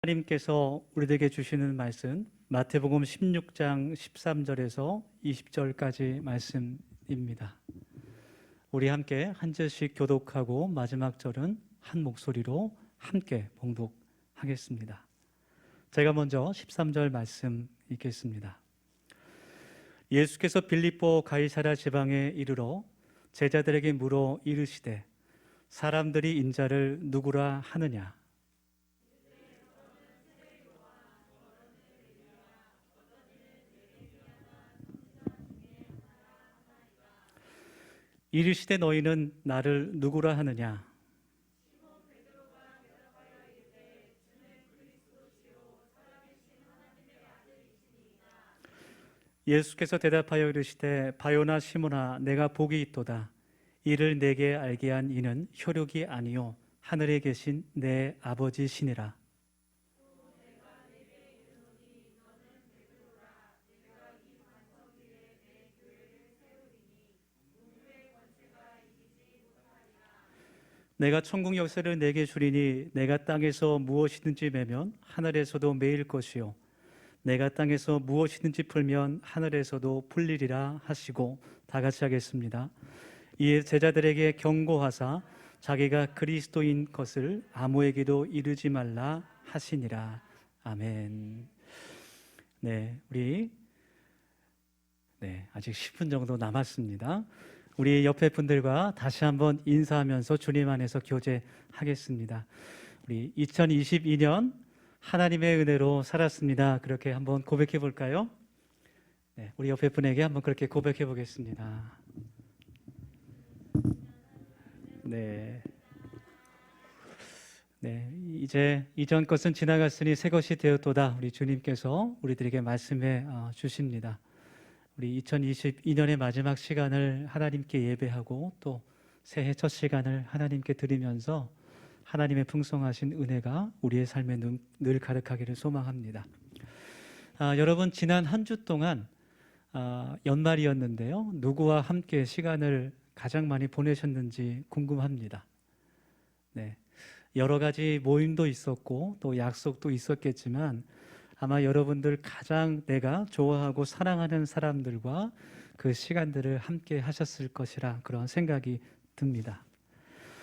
하나님께서 우리에게 주시는 말씀 마태복음 16장 13절에서 20절까지 말씀입니다. 우리 함께 한 절씩 교독하고 마지막 절은 한 목소리로 함께 봉독하겠습니다. 제가 먼저 13절 말씀 읽겠습니다. 예수께서 빌립보 가이사랴 지방에 이르러 제자들에게 물어 이르시되 사람들이 인자를 누구라 하느냐? 이르시되 너희는 나를 누구라 하느냐? 예수께서 대답하여 이르시되 바요나 시몬아 내가 복이 있도다. 이를 내게 알게 한 이는 혈육이 아니요 하늘에 계신 내 아버지시니라. 내가 천국 열쇠를 내게 주리니 내가 땅에서 무엇이든지 매면 하늘에서도 매일 것이요 내가 땅에서 무엇이든지 풀면 하늘에서도 풀리리라 하시고 다 같이 하겠습니다. 이에 제자들에게 경고하사 자기가 그리스도인 것을 아무에게도 이르지 말라 하시니라. 아멘. 우리 아직 10분 정도 남았습니다. 우리 옆에 분들과 다시 한번 인사하면서 주님 안에서 교제하겠습니다. 우리 2022년 하나님의 은혜로 살았습니다. 그렇게 한번 고백해 볼까요? 우리 옆에 분에게 한번 그렇게 고백해 보겠습니다. 이제 이전 것은 지나갔으니 새 것이 되었도다. 우리 주님께서 우리들에게 말씀해 주십니다. 우리 2022년의 마지막 시간을 하나님께 예배하고 또 새해 첫 시간을 하나님께 드리면서 하나님의 풍성하신 은혜가 우리의 삶에 늘 가득하기를 소망합니다. 여러분 지난 한 주 동안 연말이었는데요. 누구와 함께 시간을 가장 많이 보내셨는지 궁금합니다. 여러 가지 모임도 있었고 또 약속도 있었겠지만 아마 여러분들 가장 내가 좋아하고 사랑하는 사람들과 그 시간들을 함께 하셨을 것이라 그런 생각이 듭니다.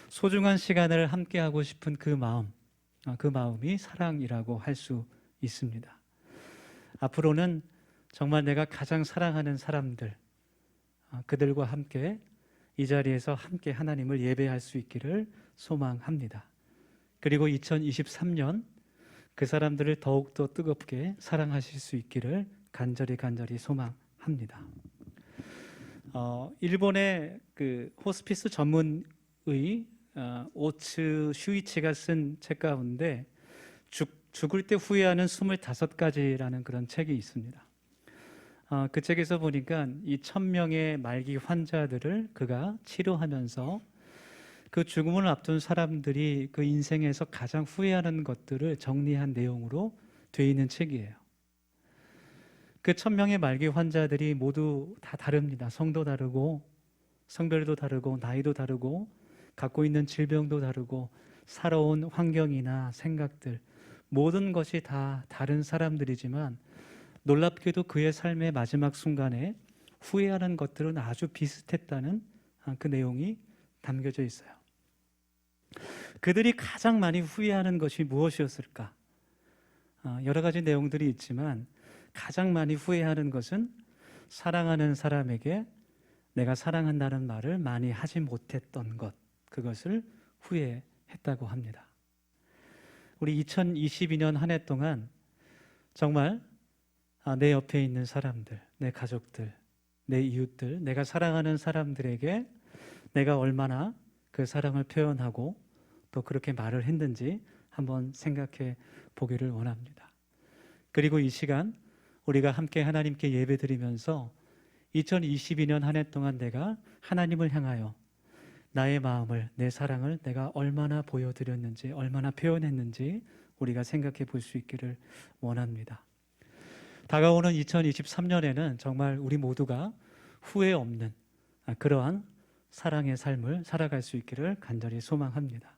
소중한 시간을 함께 하고 싶은 그 마음이 사랑이라고 할 수 있습니다. 앞으로는 정말 내가 가장 사랑하는 사람들, 그들과 함께 이 자리에서 함께 하나님을 예배할 수 있기를 소망합니다. 그리고 2023년 그 사람들을 더욱더 뜨겁게 사랑하실 수 있기를 간절히 소망합니다. 일본의 그 호스피스 전문의 오츠 슈이치가 쓴 책 가운데 죽을 때 후회하는 25가지라는 그런 책이 있습니다. 그 책에서 보니까 이 1000명의 말기 환자들을 그가 치료하면서 그 죽음을 앞둔 사람들이 그 인생에서 가장 후회하는 것들을 정리한 내용으로 되어 있는 책이에요. 그 1000명의 말기 환자들이 모두 다 다릅니다. 성도 다르고 성별도 다르고 나이도 다르고 갖고 있는 질병도 다르고 살아온 환경이나 생각들 모든 것이 다 다른 사람들이지만 놀랍게도 그의 삶의 마지막 순간에 후회하는 것들은 아주 비슷했다는 그 내용이 담겨져 있어요. 그들이 가장 많이 후회하는 것이 무엇이었을까? 여러 가지 내용들이 있지만 가장 많이 후회하는 것은 사랑하는 사람에게 내가 사랑한다는 말을 많이 하지 못했던 것, 그것을 후회했다고 합니다. 우리 2022년 한 해 동안 정말 내 옆에 있는 사람들, 내 가족들, 내 이웃들, 내가 사랑하는 사람들에게 내가 얼마나 그 사랑을 표현하고 또 그렇게 말을 했는지 한번 생각해 보기를 원합니다. 그리고 이 시간 우리가 함께 하나님께 예배드리면서 2022년 한 해 동안 내가 하나님을 향하여 나의 마음을, 내 사랑을 내가 얼마나 보여드렸는지, 얼마나 표현했는지 우리가 생각해 볼 수 있기를 원합니다. 다가오는 2023년에는 정말 우리 모두가 후회 없는 그러한 사랑의 삶을 살아갈 수 있기를 간절히 소망합니다.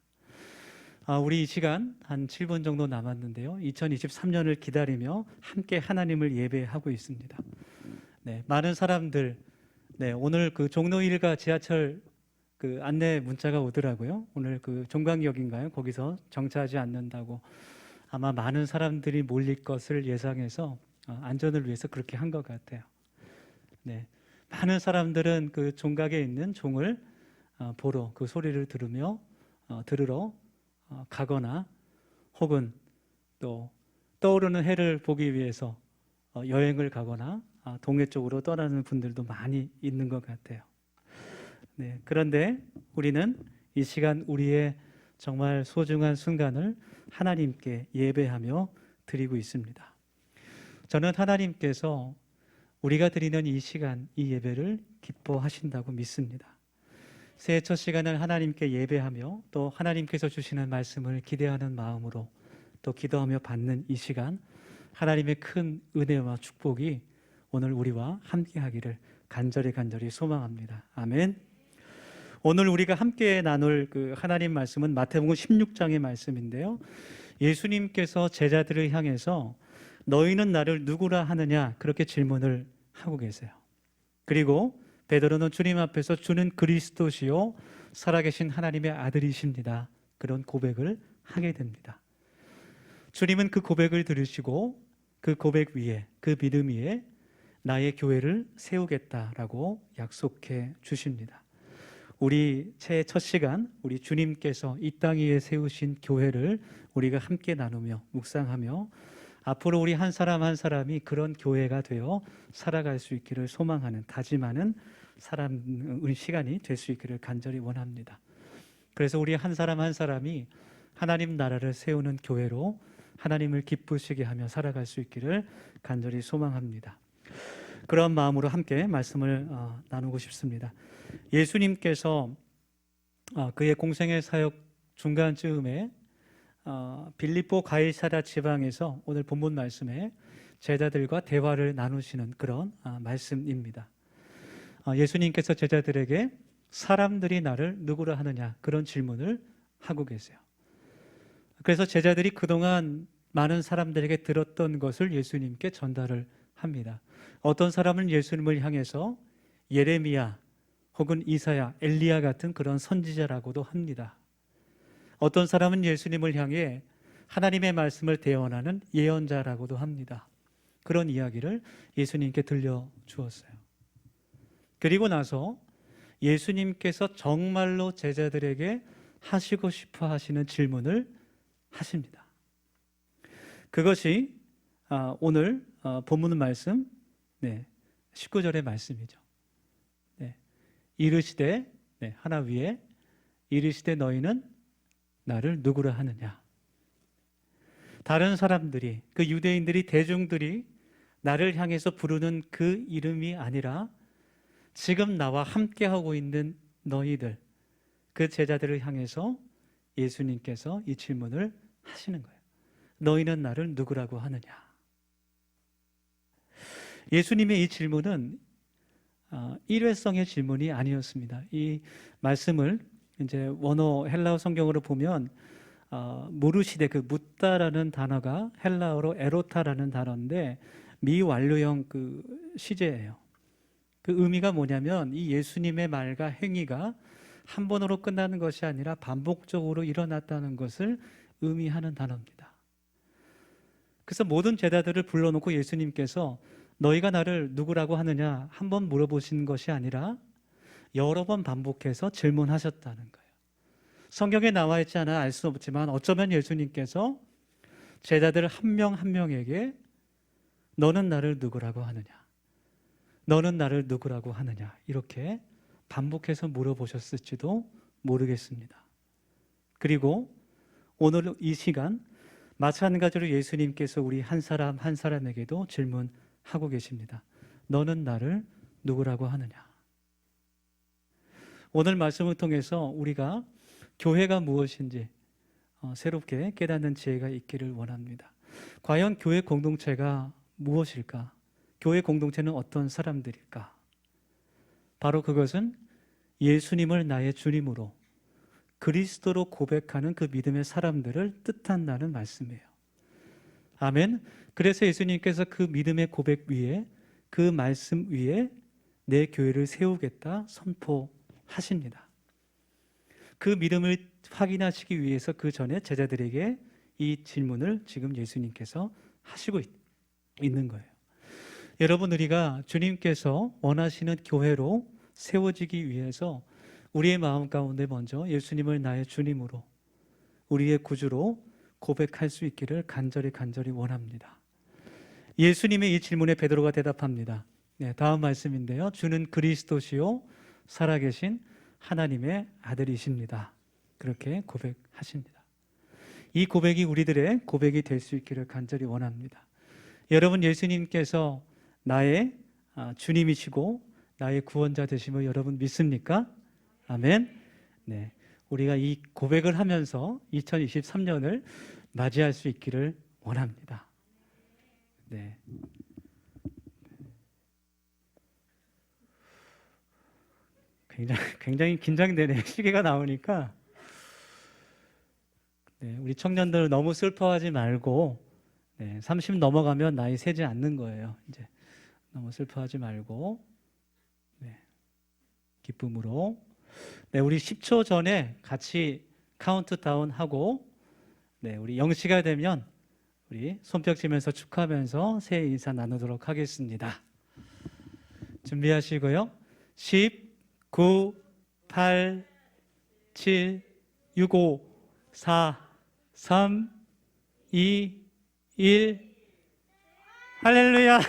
우리 이 시간 한 7분 정도 남았는데요. 2023년을 기다리며 함께 하나님을 예배하고 있습니다. 네, 많은 사람들, 네, 오늘 그 종로 1가 지하철 그 안내 문자가 오더라고요. 오늘 그 종강역인가요? 거기서 정차하지 않는다고 아마 많은 사람들이 몰릴 것을 예상해서 안전을 위해서 그렇게 한 것 같아요. 네, 많은 사람들은 그 종각에 있는 종을 보러 그 소리를 들으러 가거나 혹은 또 떠오르는 해를 보기 위해서 여행을 가거나 동해 쪽으로 떠나는 분들도 많이 있는 것 같아요. 네, 그런데 우리는 이 시간 우리의 정말 소중한 순간을 하나님께 예배하며 드리고 있습니다. 저는 하나님께서 우리가 드리는 이 시간, 이 예배를 기뻐하신다고 믿습니다. 새해 첫 시간을 하나님께 예배하며 또 하나님께서 주시는 말씀을 기대하는 마음으로 또 기도하며 받는 이 시간, 하나님의 큰 은혜와 축복이 오늘 우리와 함께 하기를 간절히 소망합니다. 아멘. 오늘 우리가 함께 나눌 그 하나님 말씀은 마태복음 16장의 말씀인데요. 예수님께서 제자들을 향해서 너희는 나를 누구라 하느냐 그렇게 질문을 하고 계세요. 그리고 베드로는 주님 앞에서 주는 그리스도시요 살아계신 하나님의 아들이십니다. 그런 고백을 하게 됩니다. 주님은 그 고백을 들으시고 그 고백 위에, 그 믿음 위에 나의 교회를 세우겠다라고 약속해 주십니다. 우리 새해 첫 시간 우리 주님께서 이 땅 위에 세우신 교회를 우리가 함께 나누며 묵상하며 앞으로 우리 한 사람 한 사람이 그런 교회가 되어 살아갈 수 있기를 소망하는 다짐하는 시간이 될 수 있기를 간절히 원합니다. 그래서 우리 한 사람 한 사람이 하나님 나라를 세우는 교회로 하나님을 기쁘시게 하며 살아갈 수 있기를 간절히 소망합니다. 그런 마음으로 함께 말씀을 나누고 싶습니다. 예수님께서 그의 공생의 사역 중간쯤에 빌립보 가이사랴 지방에서 오늘 본문 말씀에 제자들과 대화를 나누시는 그런 말씀입니다. 예수님께서 제자들에게 사람들이 나를 누구라 하느냐 그런 질문을 하고 계세요. 그래서 제자들이 그동안 많은 사람들에게 들었던 것을 예수님께 전달을 합니다. 어떤 사람은 예수님을 향해서 예레미야 혹은 이사야, 엘리야 같은 그런 선지자라고도 합니다. 어떤 사람은 예수님을 향해 하나님의 말씀을 대언하는 예언자라고도 합니다. 그런 이야기를 예수님께 들려주었어요. 그리고 나서 예수님께서 정말로 제자들에게 하시고 싶어 하시는 질문을 하십니다. 그것이 오늘 본문 말씀 19절의 말씀이죠. 이르시되 하나 위에 이르시되 너희는 나를 누구라 하느냐. 다른 사람들이 그 유대인들이 대중들이 나를 향해서 부르는 그 이름이 아니라 지금 나와 함께하고 있는 너희들 그 제자들을 향해서 예수님께서 이 질문을 하시는 거예요. 너희는 나를 누구라고 하느냐. 예수님의 이 질문은 일회성의 질문이 아니었습니다. 이 말씀을 이제 원어 헬라어 성경으로 보면 무르시되 그 묻다라는 단어가 헬라어로 에로타라는 단어인데 미완료형 그 시제예요. 그 의미가 뭐냐면 이 예수님의 말과 행위가 한 번으로 끝나는 것이 아니라 반복적으로 일어났다는 것을 의미하는 단어입니다. 그래서 모든 제자들을 불러놓고 예수님께서 너희가 나를 누구라고 하느냐 한 번 물어보신 것이 아니라 여러 번 반복해서 질문하셨다는 거예요. 성경에 나와 있지 않아 알 수 없지만 어쩌면 예수님께서 제자들 한 명 한 명에게 너는 나를 누구라고 하느냐, 너는 나를 누구라고 하느냐 이렇게 반복해서 물어보셨을지도 모르겠습니다. 그리고 오늘 이 시간 마찬가지로 예수님께서 우리 한 사람 한 사람에게도 질문하고 계십니다. 너는 나를 누구라고 하느냐. 오늘 말씀을 통해서 우리가 교회가 무엇인지 새롭게 깨닫는 지혜가 있기를 원합니다. 과연 교회 공동체가 무엇일까? 교회 공동체는 어떤 사람들일까? 바로 그것은 예수님을 나의 주님으로 그리스도로 고백하는 그 믿음의 사람들을 뜻한다는 말씀이에요. 아멘. 그래서 예수님께서 그 믿음의 고백 위에, 그 말씀 위에 내 교회를 세우겠다 선포하십니다. 그 믿음을 확인하시기 위해서 그 전에 제자들에게 이 질문을 지금 예수님께서 하시고 있는 거예요. 여러분, 우리가 주님께서 원하시는 교회로 세워지기 위해서 우리의 마음 가운데 먼저 예수님을 나의 주님으로, 우리의 구주로 고백할 수 있기를 간절히 원합니다. 예수님의 이 질문에 베드로가 대답합니다. 네, 다음 말씀인데요. 주는 그리스도시요 살아계신 하나님의 아들이십니다. 그렇게 고백하십니다. 이 고백이 우리들의 고백이 될 수 있기를 간절히 원합니다. 여러분, 예수님께서 나의 주님이시고 나의 구원자 되심을 여러분 믿습니까? 아멘. 네, 우리가 이 고백을 하면서 2023년을 맞이할 수 있기를 원합니다. 네. 굉장히 긴장되네. 시계가 나오니까. 네, 우리 청년들 너무 슬퍼하지 말고, 30 넘어가면 나이 세지 않는 거예요. 이제 너무 슬퍼하지 말고, 기쁨으로. 우리 10초 전에 같이 카운트다운 하고, 우리 0시가 되면 우리 손뼉 치면서 축하하면서 새해 인사 나누도록 하겠습니다. 준비하시고요. 10, 9, 8, 7, 6, 5, 4, 3, 2, 1. 할렐루야.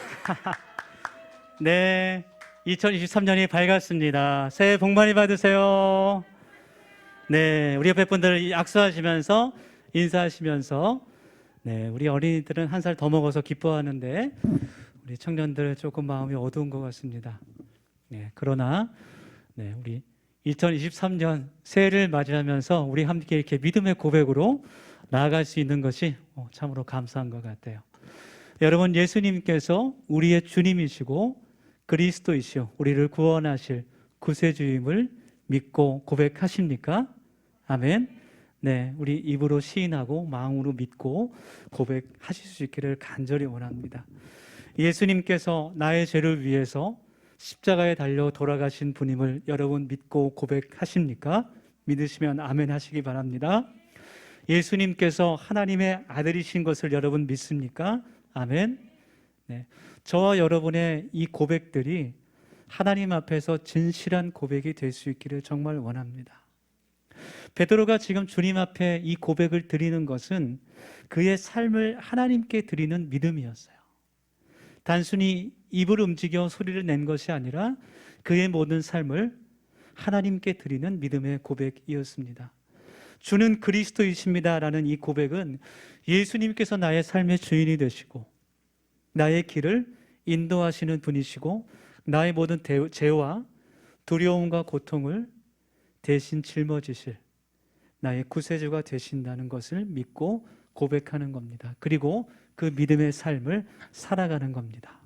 네, 2023년이 밝았습니다. 새해 복 많이 받으세요. 네, 우리 옆에 분들 악수하시면서 인사하시면서, 우리 어린이들은 한 살 더 먹어서 기뻐하는데 우리 청년들 조금 마음이 어두운 것 같습니다. 그러나 우리 2023년 새해를 맞이하면서 우리 함께 이렇게 믿음의 고백으로 나아갈 수 있는 것이 참으로 감사한 것 같아요. 여러분, 예수님께서 우리의 주님이시고 그리스도이시오 우리를 구원하실 구세주임을 믿고 고백하십니까? 아멘. 우리 입으로 시인하고 마음으로 믿고 고백하실 수 있기를 간절히 원합니다. 예수님께서 나의 죄를 위해서 십자가에 달려 돌아가신 분임을 여러분 믿고 고백하십니까? 믿으시면 아멘 하시기 바랍니다. 예수님께서 하나님의 아들이신 것을 여러분 믿습니까? 아멘. 저와 여러분의 이 고백들이 하나님 앞에서 진실한 고백이 될 수 있기를 정말 원합니다. 베드로가 지금 주님 앞에 이 고백을 드리는 것은 그의 삶을 하나님께 드리는 믿음이었어요. 단순히 입을 움직여 소리를 낸 것이 아니라 그의 모든 삶을 하나님께 드리는 믿음의 고백이었습니다. 주는 그리스도이십니다라는 이 고백은 예수님께서 나의 삶의 주인이 되시고 나의 길을 인도하시는 분이시고 나의 모든 죄와 두려움과 고통을 대신 짊어지실 나의 구세주가 되신다는 것을 믿고 고백하는 겁니다. 그리고 그 믿음의 삶을 살아가는 겁니다.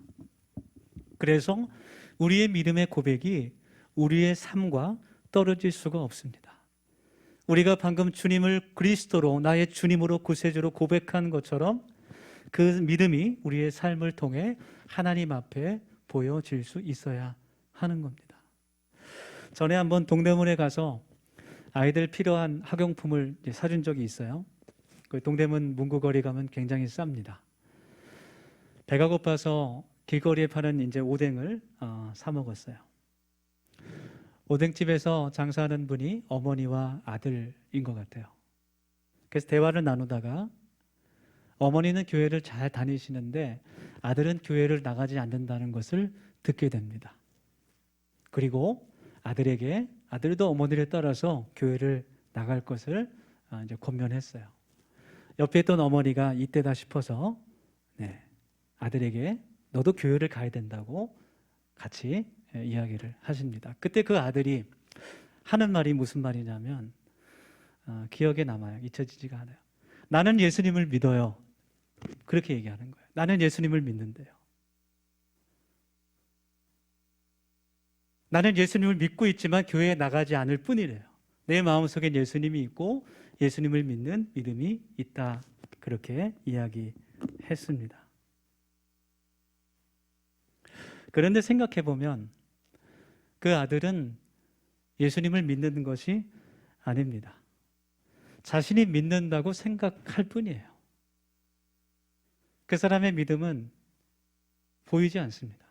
그래서 우리의 믿음의 고백이 우리의 삶과 떨어질 수가 없습니다. 우리가 방금 주님을 그리스도로 나의 주님으로 구세주로 고백한 것처럼 그 믿음이 우리의 삶을 통해 하나님 앞에 보여질 수 있어야 하는 겁니다. 전에 한번 동대문에 가서 아이들 필요한 학용품을 사준 적이 있어요. 그 동대문 문구거리 가면 굉장히 쌉니다. 배가 고파서 길거리에 파는 이제 오뎅을 사 먹었어요. 오뎅집에서 장사하는 분이 어머니와 아들인 것 같아요. 그래서 대화를 나누다가 어머니는 교회를 잘 다니시는데 아들은 교회를 나가지 않는다는 것을 듣게 됩니다. 그리고 아들도 어머니를 따라서 교회를 나갈 것을 이제 권면했어요. 옆에 있던 어머니가 이때다 싶어서 아들에게 너도 교회를 가야 된다고 같이 이야기를 하십니다. 그때 그 아들이 하는 말이 무슨 말이냐면 기억에 남아요. 잊혀지지가 않아요. 나는 예수님을 믿어요. 그렇게 얘기하는 거예요. 나는 예수님을 믿는데요. 나는 예수님을 믿고 있지만 교회에 나가지 않을 뿐이래요. 내 마음속엔 예수님이 있고 예수님을 믿는 믿음이 있다. 그렇게 이야기했습니다. 그런데 생각해 보면 그 아들은 예수님을 믿는 것이 아닙니다. 자신이 믿는다고 생각할 뿐이에요. 그 사람의 믿음은 보이지 않습니다.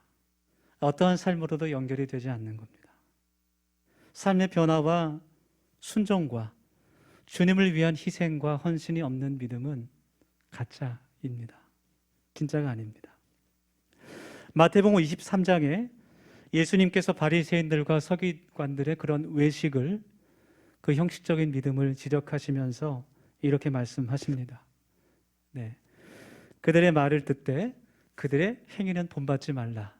어떠한 삶으로도 연결이 되지 않는 겁니다. 삶의 변화와 순종과 주님을 위한 희생과 헌신이 없는 믿음은 가짜입니다. 진짜가 아닙니다. 마태복음 23장에 예수님께서 바리새인들과 서기관들의 그런 외식을, 그 형식적인 믿음을 지적하시면서 이렇게 말씀하십니다. 네. 그들의 말을 듣되 그들의 행위는 본받지 말라.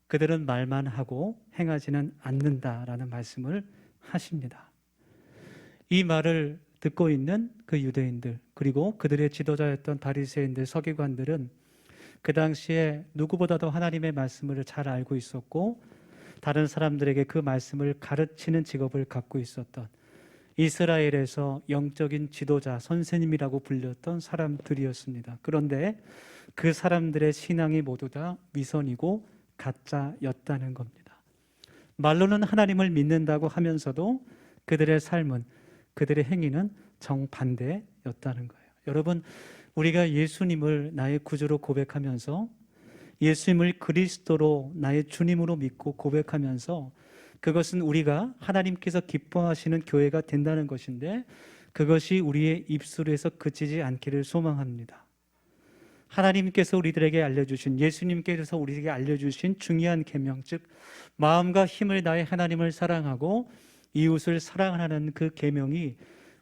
그들은 말만 하고 행하지는 않는다라는 말씀을 하십니다. 이 말을 듣고 있는 그 유대인들, 그리고 그들의 지도자였던 바리새인들, 서기관들은 그 당시에 누구보다도 하나님의 말씀을 잘 알고 있었고 다른 사람들에게 그 말씀을 가르치는 직업을 갖고 있었던, 이스라엘에서 영적인 지도자, 선생님이라고 불렸던 사람들이었습니다. 그런데 그 사람들의 신앙이 모두 다 위선이고 가짜였다는 겁니다. 말로는 하나님을 믿는다고 하면서도 그들의 삶은, 그들의 행위는 정반대였다는 거예요. 여러분, 우리가 예수님을 나의 구주로 고백하면서, 예수님을 그리스도로 나의 주님으로 믿고 고백하면서, 그것은 우리가 하나님께서 기뻐하시는 교회가 된다는 것인데, 그것이 우리의 입술에서 그치지 않기를 소망합니다. 하나님께서 우리들에게 알려주신, 예수님께서 우리에게 알려주신 중요한 계명, 즉 마음과 힘을 다해 하나님을 사랑하고 이웃을 사랑하는 그 계명이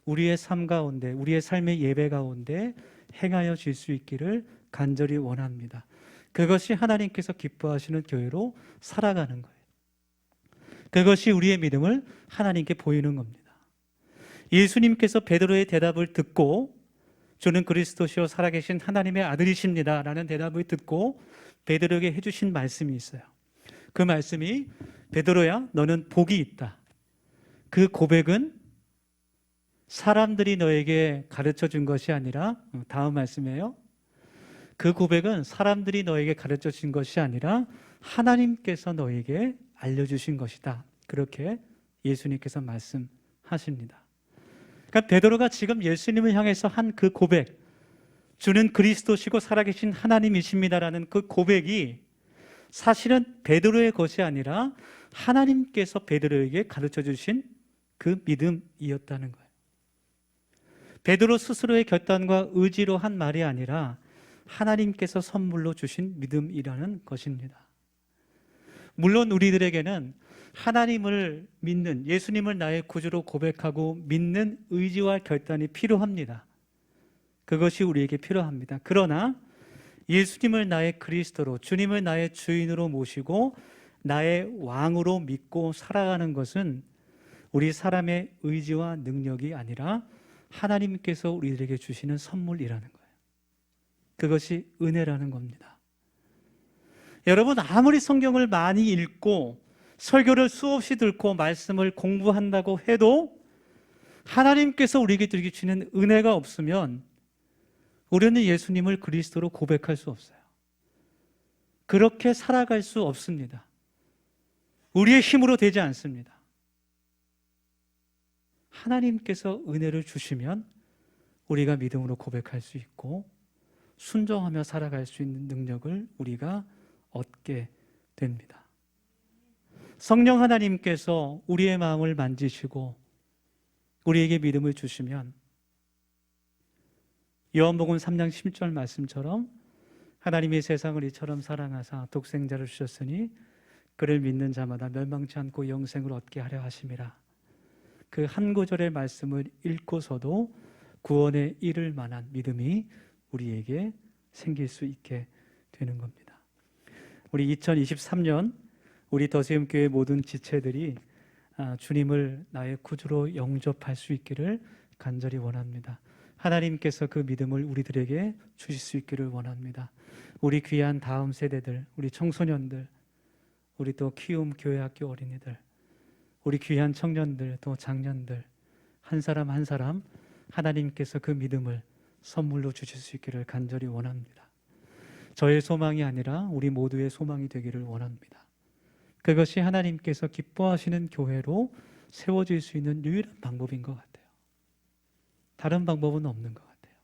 우리의 삶 가운데, 우리의 삶의 예배 가운데 행하여질 수 있기를 간절히 원합니다. 그것이 하나님께서 기뻐하시는 교회로 살아가는 거예요. 그것이 우리의 믿음을 하나님께 보이는 겁니다. 예수님께서 베드로의 대답을 듣고, 주는 그리스도시요 살아계신 하나님의 아들이십니다 라는 대답을 듣고 베드로에게 해주신 말씀이 있어요. 그 말씀이, 베드로야 너는 복이 있다. 그 고백은 사람들이 너에게 가르쳐 준 것이 아니라, 다음 말씀이에요. 그 고백은 사람들이 너에게 가르쳐 준 것이 아니라 하나님께서 너에게 알려주신 것이다. 그렇게 예수님께서 말씀하십니다. 그러니까 베드로가 지금 예수님을 향해서 한 그 고백, 주는 그리스도시고 살아계신 하나님이십니다라는 그 고백이 사실은 베드로의 것이 아니라 하나님께서 베드로에게 가르쳐 주신 그 믿음이었다는 거예요. 베드로 스스로의 결단과 의지로 한 말이 아니라 하나님께서 선물로 주신 믿음이라는 것입니다. 물론 우리들에게는 하나님을 믿는, 예수님을 나의 구주로 고백하고 믿는 의지와 결단이 필요합니다. 그것이 우리에게 필요합니다. 그러나 예수님을 나의 그리스도로, 주님을 나의 주인으로 모시고 나의 왕으로 믿고 살아가는 것은 우리 사람의 의지와 능력이 아니라 하나님께서 우리들에게 주시는 선물이라는 거예요. 그것이 은혜라는 겁니다. 여러분, 아무리 성경을 많이 읽고 설교를 수없이 듣고 말씀을 공부한다고 해도 하나님께서 우리에게 주시는 은혜가 없으면 우리는 예수님을 그리스도로 고백할 수 없어요. 그렇게 살아갈 수 없습니다. 우리의 힘으로 되지 않습니다. 하나님께서 은혜를 주시면 우리가 믿음으로 고백할 수 있고 순종하며 살아갈 수 있는 능력을 우리가 얻게 됩니다. 성령 하나님께서 우리의 마음을 만지시고 우리에게 믿음을 주시면 요한복음 3장 10절 말씀처럼 하나님이 세상을 이처럼 사랑하사 독생자를 주셨으니 그를 믿는 자마다 멸망치 않고 영생을 얻게 하려 하심이라. 그 한 구절의 말씀을 읽고서도 구원에 이를 만한 믿음이 우리에게 생길 수 있게 되는 겁니다. 우리 2023년 우리 더세움교회 모든 지체들이 주님을 나의 구주로 영접할 수 있기를 간절히 원합니다. 하나님께서 그 믿음을 우리들에게 주실 수 있기를 원합니다. 우리 귀한 다음 세대들, 우리 청소년들, 우리 또 키움 교회 학교 어린이들, 우리 귀한 청년들, 또 장년들, 한 사람 한 사람 하나님께서 그 믿음을 선물로 주실 수 있기를 간절히 원합니다. 저의 소망이 아니라 우리 모두의 소망이 되기를 원합니다. 그것이 하나님께서 기뻐하시는 교회로 세워질 수 있는 유일한 방법인 것 같아요. 다른 방법은 없는 것 같아요.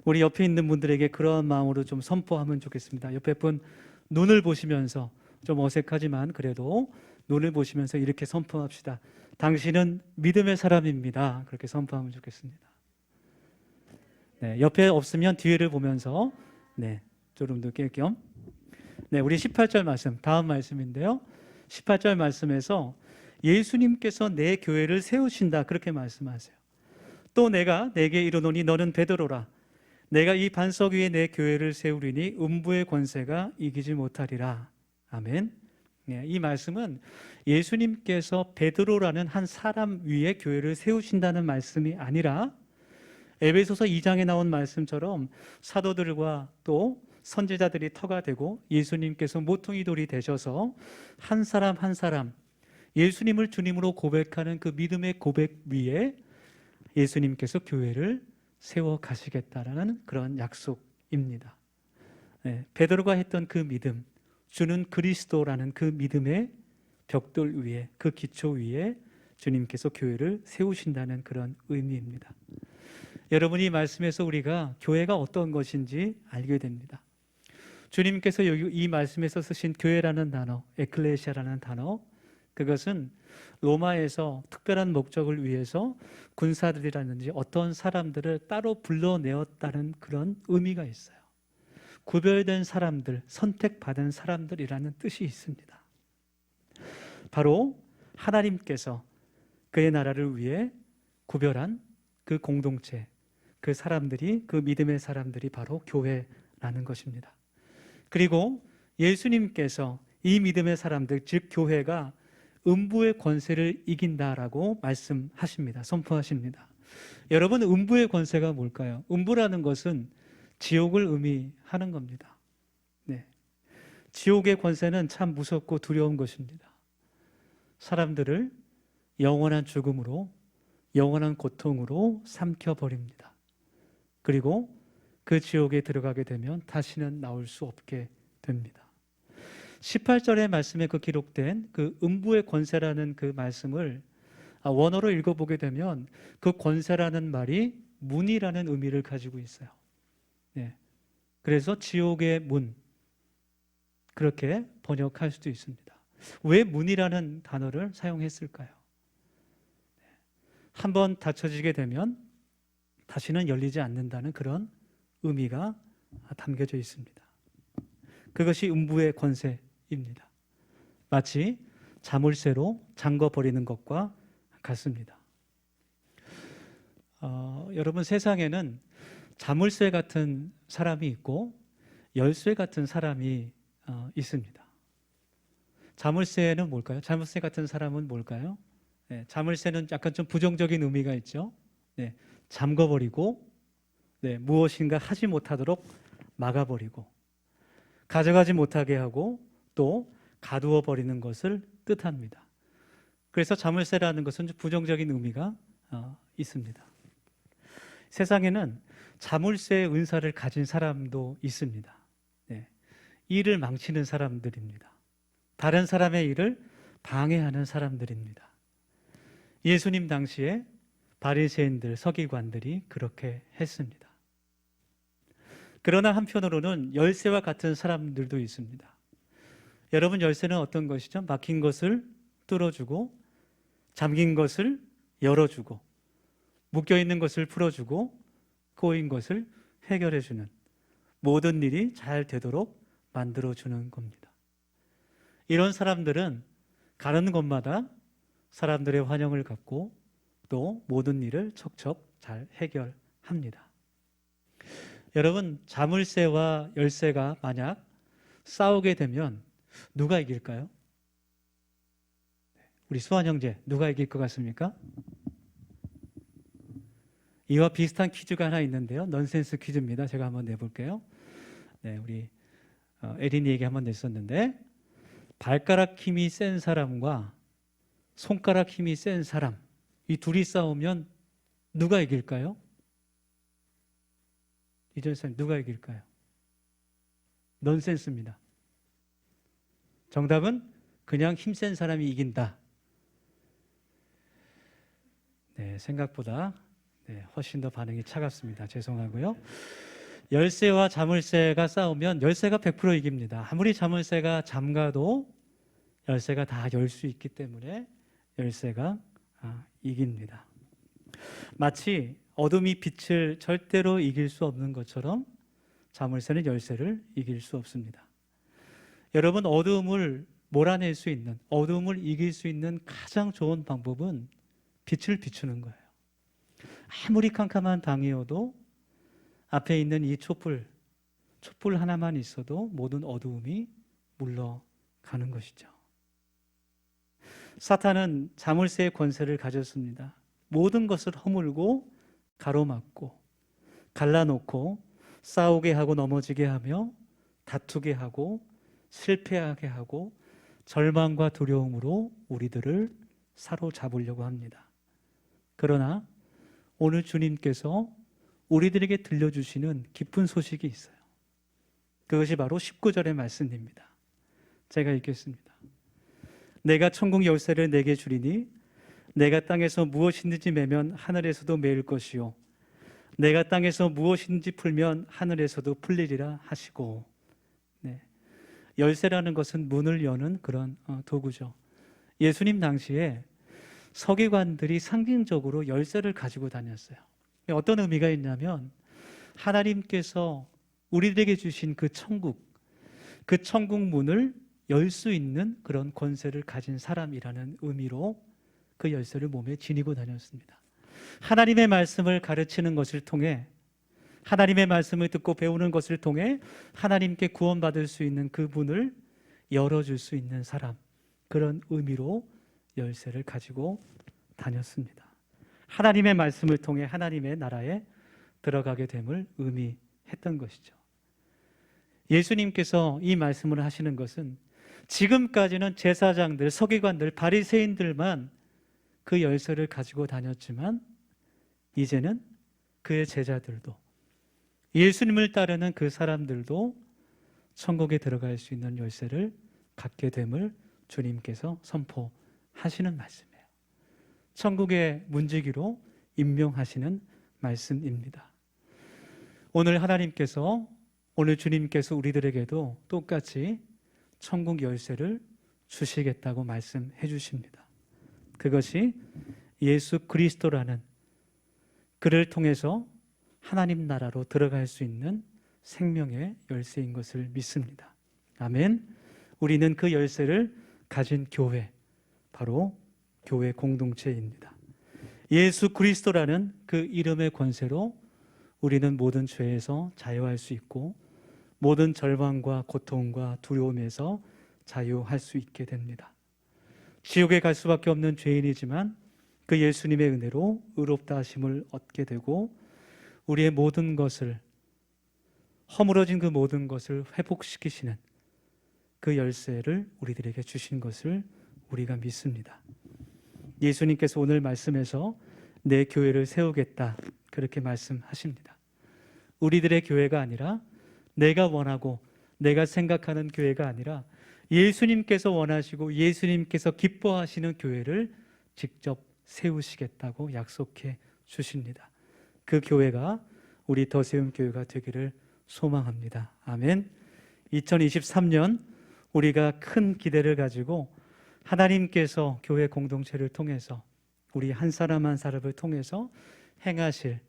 우리 옆에 있는 분들에게 그런 마음으로 좀 선포하면 좋겠습니다. 옆에 분 눈을 보시면서, 좀 어색하지만 그래도 눈을 보시면서 이렇게 선포합시다. 당신은 믿음의 사람입니다. 그렇게 선포하면 좋겠습니다. 네, 옆에 없으면 뒤를 보면서 조금 더 깰 겸. 우리 18절 말씀, 다음 말씀인데요. 18절 말씀에서 예수님께서 내 교회를 세우신다 그렇게 말씀하세요. 또 내가 내게 이르노니 너는 베드로라. 내가 이 반석 위에 내 교회를 세우리니 음부의 권세가 이기지 못하리라. 아멘. 이 말씀은 예수님께서 베드로라는 한 사람 위에 교회를 세우신다는 말씀이 아니라 에베소서 2장에 나온 말씀처럼 사도들과 또 선지자들이 터가 되고 예수님께서 모퉁이 돌이 되셔서 한 사람 한 사람 예수님을 주님으로 고백하는 그 믿음의 고백 위에 예수님께서 교회를 세워 가시겠다라는 그런 약속입니다. 베드로가 했던 그 믿음, 주는 그리스도라는 그 믿음의 벽돌 위에, 그 기초 위에 주님께서 교회를 세우신다는 그런 의미입니다. 여러분이 말씀에서 우리가 교회가 어떤 것인지 알게 됩니다. 주님께서 여기 이 말씀에서 쓰신 교회라는 단어, 에클레시아라는 단어, 그것은 로마에서 특별한 목적을 위해서 군사들이라든지 어떤 사람들을 따로 불러내었다는 그런 의미가 있어요. 구별된 사람들, 선택받은 사람들이라는 뜻이 있습니다. 바로 하나님께서 그의 나라를 위해 구별한 그 공동체, 그 사람들이, 그 믿음의 사람들이 바로 교회라는 것입니다. 그리고 예수님께서 이 믿음의 사람들, 즉 교회가 음부의 권세를 이긴다라고 말씀하십니다. 선포하십니다. 여러분, 음부의 권세가 뭘까요? 음부라는 것은 지옥을 의미하는 겁니다. 지옥의 권세는 참 무섭고 두려운 것입니다. 사람들을 영원한 죽음으로, 영원한 고통으로 삼켜버립니다. 그리고 그 지옥에 들어가게 되면 다시는 나올 수 없게 됩니다. 18절의 말씀에 그 기록된 그 음부의 권세라는 그 말씀을 원어로 읽어보게 되면 그 권세라는 말이 문이라는 의미를 가지고 있어요. 그래서 지옥의 문, 그렇게 번역할 수도 있습니다. 왜 문이라는 단어를 사용했을까요? 한번 닫혀지게 되면 다시는 열리지 않는다는 그런 의미가 담겨져 있습니다. 그것이 음부의 권세입니다. 마치 자물쇠로 잠궈버리는 것과 같습니다. 여러분, 세상에는 자물쇠 같은 사람이 있고 열쇠 같은 사람이 있습니다. 자물쇠는 뭘까요? 자물쇠 같은 사람은 뭘까요? 자물쇠는 약간 좀 부정적인 의미가 있죠. 잠궈버리고 무엇인가 하지 못하도록 막아버리고 가져가지 못하게 하고 또 가두어 버리는 것을 뜻합니다. 그래서 자물쇠라는 것은 부정적인 의미가 있습니다. 세상에는 자물쇠의 은사를 가진 사람도 있습니다. 일을 망치는 사람들입니다. 다른 사람의 일을 방해하는 사람들입니다. 예수님 당시에 바리새인들, 서기관들이 그렇게 했습니다. 그러나 한편으로는 열쇠와 같은 사람들도 있습니다. 여러분, 열쇠는 어떤 것이죠? 막힌 것을 뚫어주고 잠긴 것을 열어주고 묶여있는 것을 풀어주고 꼬인 것을 해결해주는, 모든 일이 잘 되도록 만들어주는 겁니다. 이런 사람들은 가는 곳마다 사람들의 환영을 갖고 또 모든 일을 척척 잘 해결합니다. 여러분, 자물쇠와 열쇠가 만약 싸우게 되면 누가 이길까요? 우리 수환 형제, 누가 이길 것 같습니까? 이와 비슷한 퀴즈가 하나 있는데요. 넌센스 퀴즈입니다. 제가 한번 내볼게요. 우리 에린이에게 한번 냈었는데, 발가락 힘이 센 사람과 손가락 힘이 센 사람, 이 둘이 싸우면 누가 이길까요? 이전 사람 누가 이길까요? 넌센스입니다. 정답은 그냥 힘센 사람이 이긴다. 네, 생각보다 훨씬 더 반응이 차갑습니다. 죄송하고요. 열쇠와 자물쇠가 싸우면 열쇠가 100% 이깁니다. 아무리 자물쇠가 잠가도 열쇠가 다 열 수 있기 때문에 열쇠가 이깁니다. 마치 어둠이 빛을 절대로 이길 수 없는 것처럼 자물쇠는 열쇠를 이길 수 없습니다. 여러분, 어둠을 몰아낼 수 있는, 어둠을 이길 수 있는 가장 좋은 방법은 빛을 비추는 거예요. 아무리 캄캄한 방이어도 앞에 있는 이 촛불 하나만 있어도 모든 어두움이 물러가는 것이죠. 사탄은 자물쇠의 권세를 가졌습니다. 모든 것을 허물고 가로막고 갈라놓고 싸우게 하고 넘어지게 하며 다투게 하고 실패하게 하고 절망과 두려움으로 우리들을 사로잡으려고 합니다. 그러나 오늘 주님께서 우리들에게 들려주시는 기쁜 소식이 있어요. 그것이 바로 19절의 말씀입니다. 제가 읽겠습니다. 내가 천국 열쇠를 내게 주리니 내가 땅에서 무엇이든지 매면 하늘에서도 매일 것이요 내가 땅에서 무엇이든지 풀면 하늘에서도 풀리리라 하시고. 열쇠라는 것은 문을 여는 그런 도구죠. 예수님 당시에 서기관들이 상징적으로 열쇠를 가지고 다녔어요. 어떤 의미가 있냐면 하나님께서 우리들에게 주신 그 천국 문을 열 수 있는 그런 권세를 가진 사람이라는 의미로 그 열쇠를 몸에 지니고 다녔습니다. 하나님의 말씀을 가르치는 것을 통해, 하나님의 말씀을 듣고 배우는 것을 통해 하나님께 구원받을 수 있는 그 문을 열어줄 수 있는 사람, 그런 의미로 열쇠를 가지고 다녔습니다. 하나님의 말씀을 통해 하나님의 나라에 들어가게 됨을 의미했던 것이죠. 예수님께서 이 말씀을 하시는 것은 지금까지는 제사장들, 서기관들, 바리새인들만 그 열쇠를 가지고 다녔지만 이제는 그의 제자들도, 예수님을 따르는 그 사람들도 천국에 들어갈 수 있는 열쇠를 갖게 됨을 주님께서 선포하시는 말씀이에요. 천국의 문지기로 임명하시는 말씀입니다. 오늘 주님께서 우리들에게도 똑같이 천국 열쇠를 주시겠다고 말씀해 주십니다. 그것이 예수 그리스도라는 그를 통해서 하나님 나라로 들어갈 수 있는 생명의 열쇠인 것을 믿습니다. 아멘. 우리는 그 열쇠를 가진 교회, 바로 교회 공동체입니다. 예수 그리스도라는 그 이름의 권세로 우리는 모든 죄에서 자유할 수 있고 모든 절망과 고통과 두려움에서 자유할 수 있게 됩니다. 지옥에 갈 수밖에 없는 죄인이지만 그 예수님의 은혜로 의롭다 하심을 얻게 되고 우리의 모든 것을, 허물어진 그 모든 것을 회복시키시는 그 열쇠를 우리들에게 주신 것을 우리가 믿습니다. 예수님께서 오늘 말씀에서 내 교회를 세우겠다, 그렇게 말씀하십니다. 우리들의 교회가 아니라, 내가 원하고 내가 생각하는 교회가 아니라 예수님께서 원하시고 예수님께서 기뻐하시는 교회를 직접 세우시겠다고 약속해 주십니다. 그 교회가 우리 더세움교회가 되기를 소망합니다. 아멘. 2023년 우리가 큰 기대를 가지고 하나님께서 교회 공동체를 통해서 우리 한 사람 한 사람을 통해서 행하실,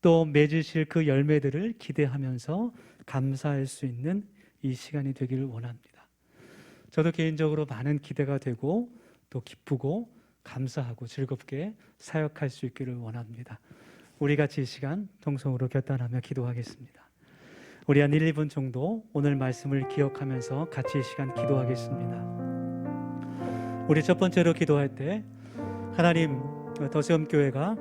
또 맺으실 그 열매들을 기대하면서 감사할 수 있는 이 시간이 되기를 원합니다. 저도 개인적으로 많은 기대가 되고 또 기쁘고 감사하고 즐겁게 사역할 수 있기를 원합니다. 우리 같이 이 시간 통성으로 결단하며 기도하겠습니다. 우리 한 1, 2분 정도 오늘 말씀을 기억하면서 같이 이 시간 기도하겠습니다. 우리 첫 번째로 기도할 때, 하나님, 더세움교회가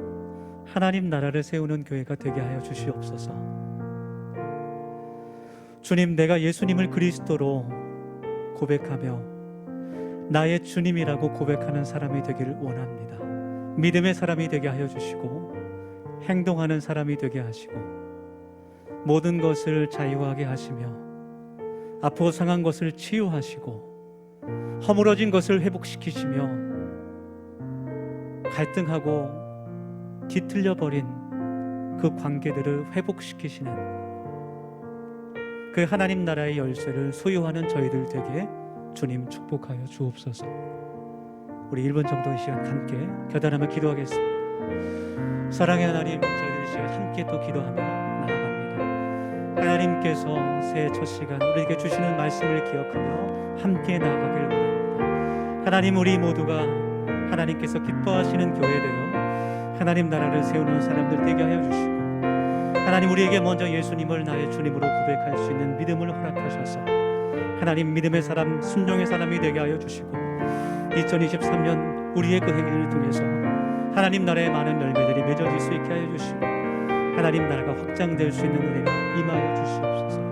하나님 나라를 세우는 교회가 되게 하여 주시옵소서. 주님, 내가 예수님을 그리스도로 고백하며 나의 주님이라고 고백하는 사람이 되기를 원합니다. 믿음의 사람이 되게 하여 주시고 행동하는 사람이 되게 하시고 모든 것을 자유하게 하시며 아프고 상한 것을 치유하시고 허물어진 것을 회복시키시며 갈등하고 뒤틀려 버린 그 관계들을 회복시키시는 그 하나님 나라의 열쇠를 소유하는 저희들 되게 주님 축복하여 주옵소서. 우리 1분 정도 이 시간 함께 겨달하며 기도하겠습니다. 사랑의 하나님, 저희들 이 시간 함께 또 기도하며 나아갑니다. 하나님께서 새해 첫 시간 우리에게 주시는 말씀을 기억하며 함께 나아가길 원합니다. 하나님, 우리 모두가 하나님께서 기뻐하시는 교회 되어 하나님 나라를 세우는 사람들 되게 하여 주시고, 하나님 우리에게 먼저 예수님을 나의 주님으로 고백할 수 있는 믿음을 허락하셔서 하나님 믿음의 사람, 순종의 사람이 되게 하여 주시고, 2023년 우리의 그 행위를 통해서 하나님 나라의 많은 열매들이 맺어질 수 있게 하여 주시고 하나님 나라가 확장될 수 있는 은혜가 임하여 주시옵소서.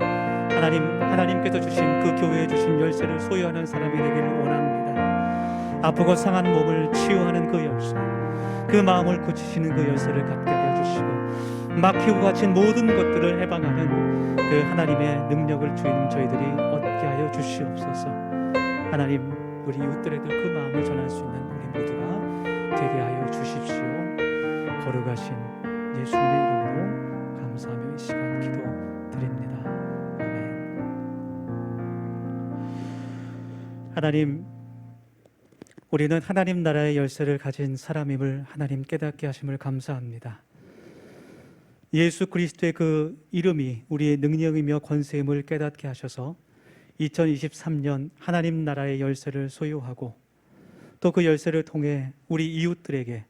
하나님께서 주신 그 교회에 주신 열쇠를 소유하는 사람이 되기를 원합니다. 아프고 상한 몸을 치유하는 그 열쇠, 그 마음을 고치시는 그 열쇠를 갖게 하여 주시고 막히고 갇힌 모든 것들을 해방하는 그 하나님의 능력을 주인 저희들이 얻게 하여 주시옵소서. 하나님, 우리 이웃들에게 그 마음을 전할 수 있는 우리 모두가 되게 하여 주십시오. 거룩하신 예수님의 이름으로 감사하며 이 시간 기도드립니다. 아멘. 하나님, 우리는 하나님 나라의 열쇠를 가진 사람임을 하나님 깨닫게 하심을 감사합니다. 예수 그리스도의 그 이름이 우리의 능력이며 권세임을 깨닫게 하셔서 2023년 하나님 나라의 열쇠를 소유하고 또 그 열쇠를 통해 우리 이웃들에게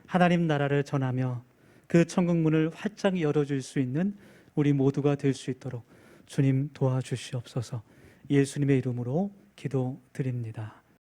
하나님 나라를 전하며 그 천국문을 활짝 열어줄 수 있는 우리 모두가 될 수 있도록 주님 도와주시옵소서. 예수님의 이름으로 기도드립니다.